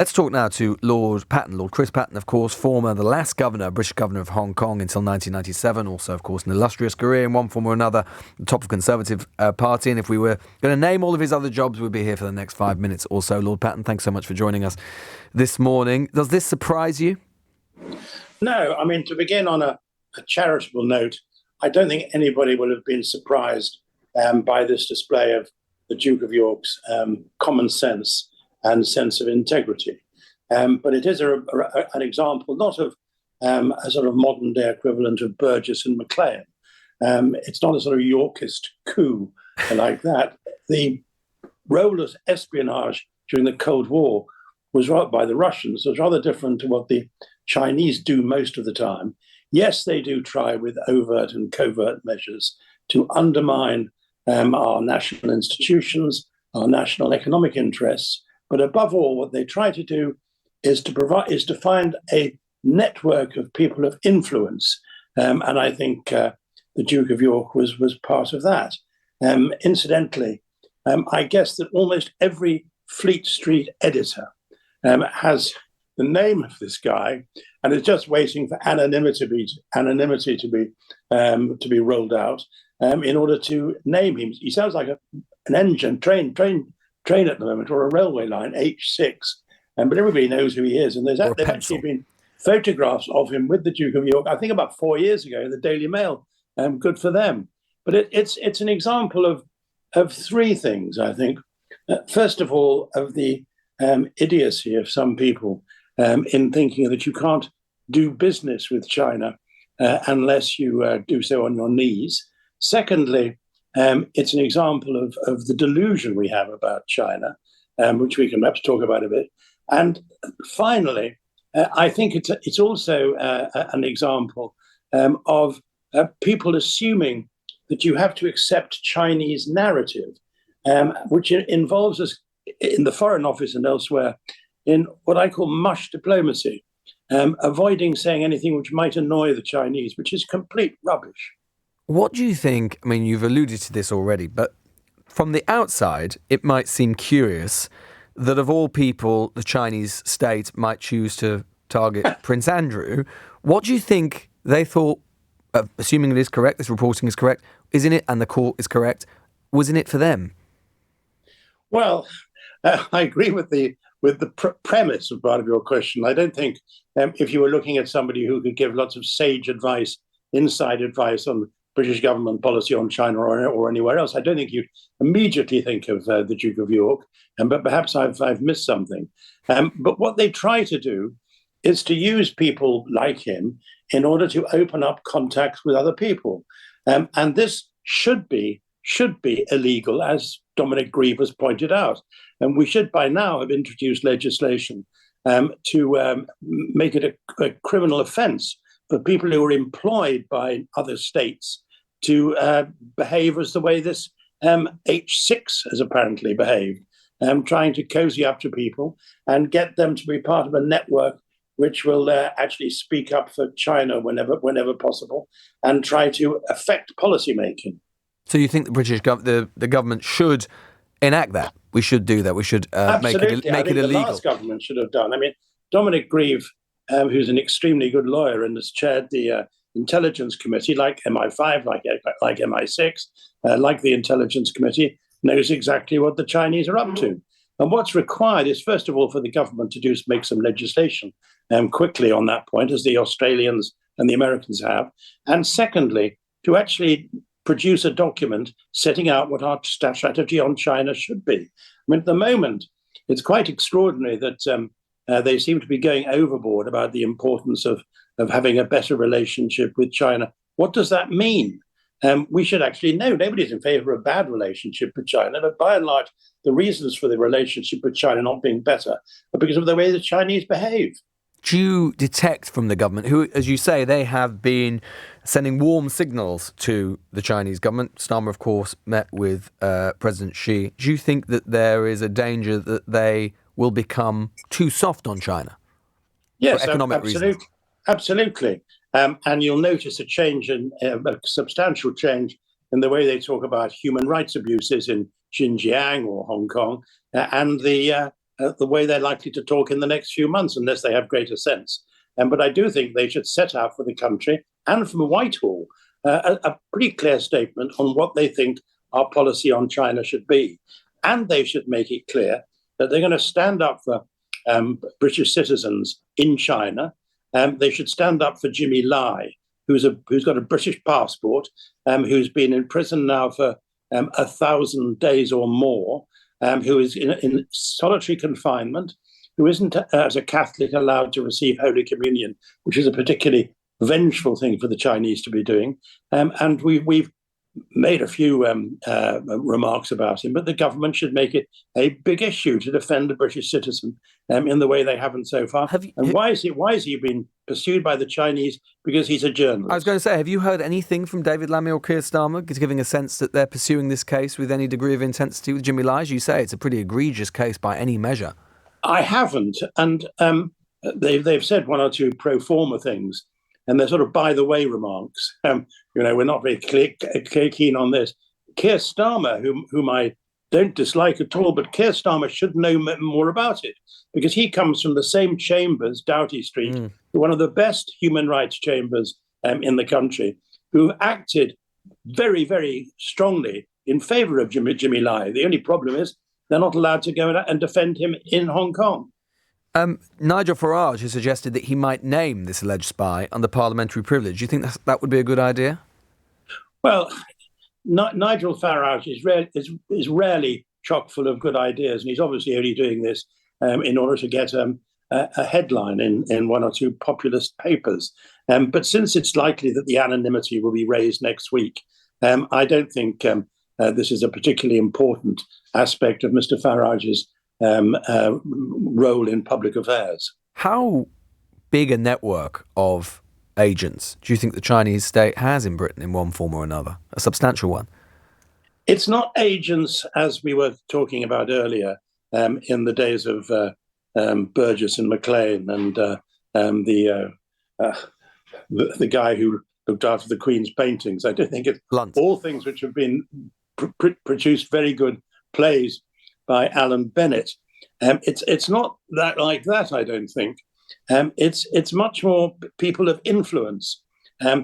Let's talk now to Lord Patten, Lord Chris Patten, of course, the last governor, British governor of Hong Kong until 1997. Also, of course, an illustrious career in one form or another, the top of Conservative Party. And if we were going to name all of his other jobs, we'd be here for the next 5 minutes or so. Lord Patten, thanks so much for joining us this morning. Does this surprise you? No, I mean, to begin on a charitable note, I don't think anybody will have been surprised by this display of the Duke of York's common sense and sense of integrity. But it is an example not of a sort of modern day equivalent of Burgess and Maclean. It's not a sort of Yorkist coup like that. The role of espionage during the Cold War was by the Russians was rather different to what the Chinese do most of the time. Yes, they do try with overt and covert measures to undermine our national institutions, our national economic interests. But above all, what they try to do is to find a network of people of influence, and I think the Duke of York was part of that. Incidentally, I guess that almost every Fleet Street editor has the name of this guy, and is just waiting for anonymity to be rolled out in order to name him. He sounds like an engine train at the moment, or a railway line, H6. But everybody knows who he is. And there's actually been photographs of him with the Duke of York, I think about 4 years ago in the Daily Mail. Good for them. But it's an example of three things, I think. First of all, of the idiocy of some people in thinking that you can't do business with China unless you do so on your knees. Secondly, it's an example of the delusion we have about China, which we can perhaps talk about a bit. And finally, I think it's also an example of people assuming that you have to accept Chinese narrative, which involves us in the Foreign Office and elsewhere in what I call mush diplomacy, avoiding saying anything which might annoy the Chinese, which is complete rubbish. What do you think? I mean, you've alluded to this already, but from the outside, it might seem curious that of all people, the Chinese state might choose to target Prince Andrew. What do you think they thought, assuming it is correct, this reporting is correct, is in it, and the court is correct, was in it for them? Well, I agree with the premise of part of your question. I don't think if you were looking at somebody who could give lots of sage advice, inside advice on British government policy on China or anywhere else, I don't think you'd immediately think of the Duke of York, but perhaps I've missed something. But what they try to do is to use people like him in order to open up contacts with other people. And this should be illegal, as Dominic Grieve has pointed out. And we should by now have introduced legislation to make it a criminal offence for people who are employed by other states to behave as the way this H6 has apparently behaved, trying to cozy up to people and get them to be part of a network which will actually speak up for China whenever possible and try to affect policy making. So you think the British the government should enact that? We should do that. We should make it illegal. The last government should have done. I mean, Dominic Grieve, who's an extremely good lawyer and has chaired the Intelligence Committee, like MI5, like MI6, like the Intelligence Committee, knows exactly what the Chinese are up to. And what's required is, first of all, for the government to make some legislation quickly on that point, as the Australians and the Americans have. And secondly, to actually produce a document setting out what our strategy on China should be. I mean, at the moment, it's quite extraordinary that they seem to be going overboard about the importance of having a better relationship with China. What does that mean? We should actually know. Nobody's in favor of a bad relationship with China, but by and large, the reasons for the relationship with China not being better are because of the way the Chinese behave. Do you detect from the government, who, as you say, they have been sending warm signals to the Chinese government? Starmer, of course, met with President Xi. Do you think that there is a danger that they will become too soft on China? Yes, for economic reasons? Absolutely. And you'll notice a substantial change in the way they talk about human rights abuses in Xinjiang or Hong Kong, and the the way they're likely to talk in the next few months, unless they have greater sense. But I do think they should set out for the country and from Whitehall a pretty clear statement on what they think our policy on China should be. And they should make it clear that they're going to stand up for British citizens in China. They should stand up for Jimmy Lai, who's got a British passport, who's been in prison now for 1,000 days or more, who is in solitary confinement, who isn't, as a Catholic, allowed to receive Holy Communion, which is a particularly vengeful thing for the Chinese to be doing. And we've made a few remarks about him, but the government should make it a big issue to defend a British citizen in the way they haven't so far. Why is he being pursued by the Chinese? Because he's a journalist. I was going to say, have you heard anything from David Lammy or Keir Starmer giving a sense that they're pursuing this case with any degree of intensity with Jimmy Lai? As you say, it's a pretty egregious case by any measure. I haven't, and they've said one or two pro forma things, and they're sort of by the way remarks. We're not very keen on this. Keir Starmer, whom I don't dislike at all, but Keir Starmer should know more about it, because he comes from the same chambers, Doughty Street, one of the best human rights chambers in the country, who acted very, very strongly in favour of Jimmy Lai. The only problem is they're not allowed to go and defend him in Hong Kong. Nigel Farage has suggested that he might name this alleged spy under parliamentary privilege. Do you think that would be a good idea? Well, Nigel Farage is rarely chock full of good ideas, and he's obviously only doing this in order to get a headline in one or two populist papers. But since it's likely that the anonymity will be raised next week, I don't think this is a particularly important aspect of Mr. Farage's role in public affairs. How big a network of agents do you think the Chinese state has in Britain in one form or another? A substantial one? It's not agents, as we were talking about earlier, in the days of Burgess and Maclean and the guy who looked after the Queen's paintings. I don't think it's Blunt. All things which have been produced very good plays by Alan Bennett. It's not that like that, I don't think. It's much more people of influence,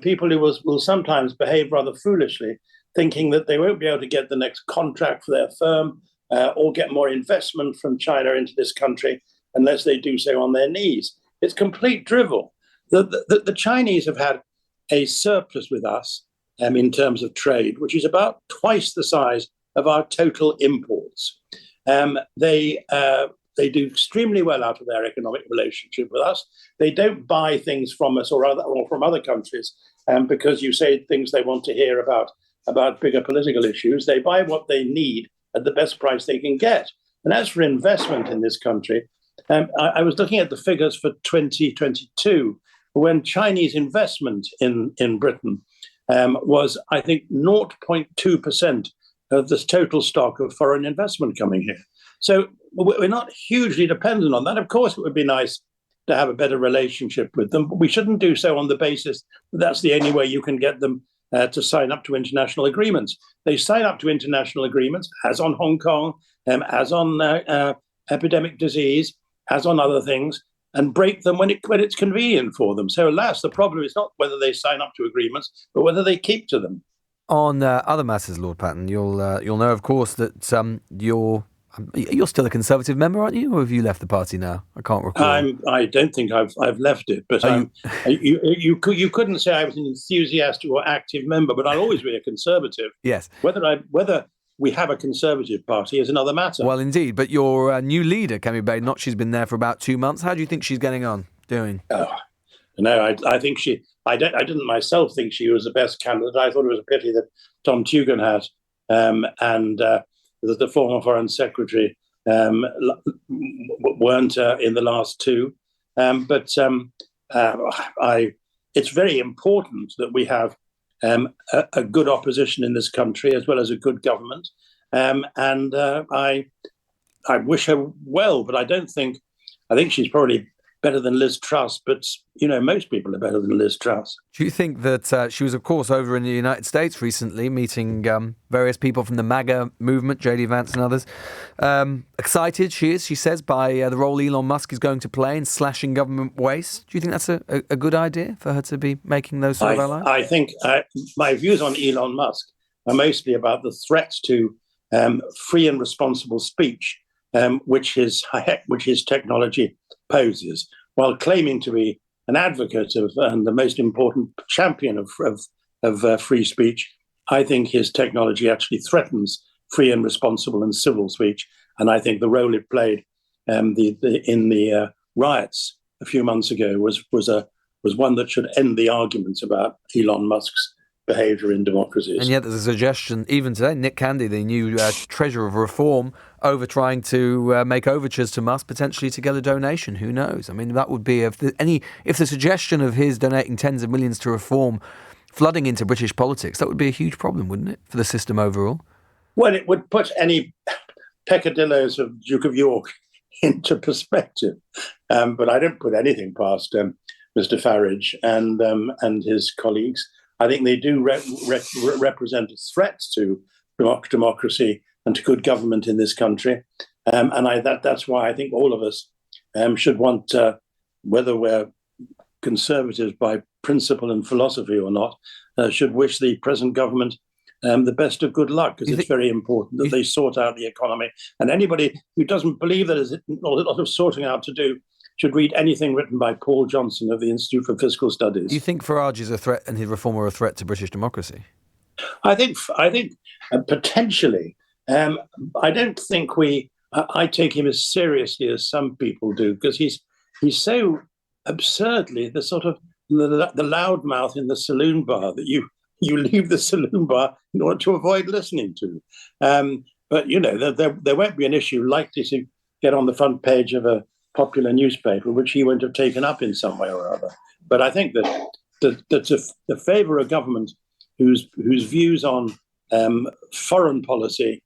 people who will sometimes behave rather foolishly, thinking that they won't be able to get the next contract for their firm or get more investment from China into this country unless they do so on their knees. It's complete drivel. The Chinese have had a surplus with us in terms of trade, which is about twice the size of our total imports. They do extremely well out of their economic relationship with us. They don't buy things from us or from other countries because you say things they want to hear about bigger political issues. They buy what they need at the best price they can get. And as for investment in this country, I was looking at the figures for 2022, when Chinese investment in Britain was, I think, 0.2% of the total stock of foreign investment coming here. So we're not hugely dependent on that. Of course, it would be nice to have a better relationship with them, but we shouldn't do so on the basis that that's the only way you can get them to sign up to international agreements. They sign up to international agreements, as on Hong Kong, as on epidemic disease, as on other things, and break them when it's convenient for them. So alas, the problem is not whether they sign up to agreements, but whether they keep to them. On other matters, Lord Patten, you'll know, of course, that you're still a Conservative member, aren't you? Or have you left the party now? I can't recall. I don't think I've left it, but you couldn't say I was an enthusiastic or active member, but I'll always be a Conservative. Yes. Whether we have a Conservative party is another matter. Well, indeed. But your new leader, Kemi Badenoch, she's been there for about 2 months. How do you think she's getting on, doing? No, I think I didn't myself think she was the best candidate. I thought it was a pity that Tom Tugan had, and the former Foreign Secretary weren't in the last two. But it's very important that we have a good opposition in this country as well as a good government. And I wish her well, but I think she's probably better than Liz Truss, but, most people are better than Liz Truss. Do you think that she was, of course, over in the United States recently, meeting various people from the MAGA movement, J.D. Vance and others? Excited she says, by the role Elon Musk is going to play in slashing government waste. Do you think that's a good idea for her to be making those sort of allies? I think my views on Elon Musk are mostly about the threats to free and responsible speech, which his technology poses, while claiming to be an advocate of and the most important champion of free speech. I think his technology actually threatens free and responsible and civil speech, and I think the role it played in the riots a few months ago was one that should end the arguments about Elon Musk's behaviour in democracies. And yet there's a suggestion, even today, Nick Candy, the new Treasurer of Reform, over trying to make overtures to Musk, potentially to get a donation. Who knows? I mean, that would be, if the suggestion of his donating tens of millions to Reform flooding into British politics, that would be a huge problem, wouldn't it, for the system overall? Well, it would put any peccadilloes of Duke of York into perspective. But I don't put anything past Mr. Farage and his colleagues. I think they do represent a threat to democracy and to good government in this country. That's why I think all of us should want, whether we're conservatives by principle and philosophy or not, should wish the present government the best of good luck, because it's very important that they sort out the economy. And anybody who doesn't believe that there's a lot of sorting out to do should read anything written by Paul Johnson of the Institute for Fiscal Studies. Do you think Farage is a threat and his reform are a threat to British democracy? I think potentially. I don't think I take him as seriously as some people do, because he's so absurdly the sort of the loudmouth in the saloon bar that you leave the saloon bar in order to avoid listening to. But there won't be an issue likely to get on the front page of a popular newspaper which he won't have taken up in some way or other. But I think that the favour of government whose views on foreign policy,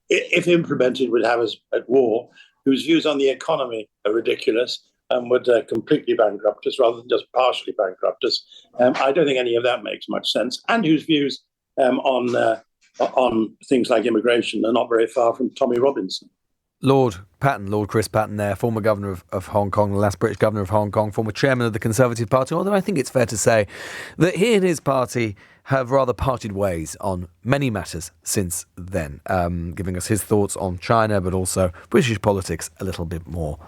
if implemented, would have us at war, whose views on the economy are ridiculous and would completely bankrupt us rather than just partially bankrupt us. I don't think any of that makes much sense, and whose views on things like immigration are not very far from Tommy Robinson. Lord Chris Patten there, former governor of Hong Kong, the last British governor of Hong Kong, former chairman of the Conservative Party, although I think it's fair to say that he and his party have rather parted ways on many matters since then, giving us his thoughts on China, but also British politics a little bit more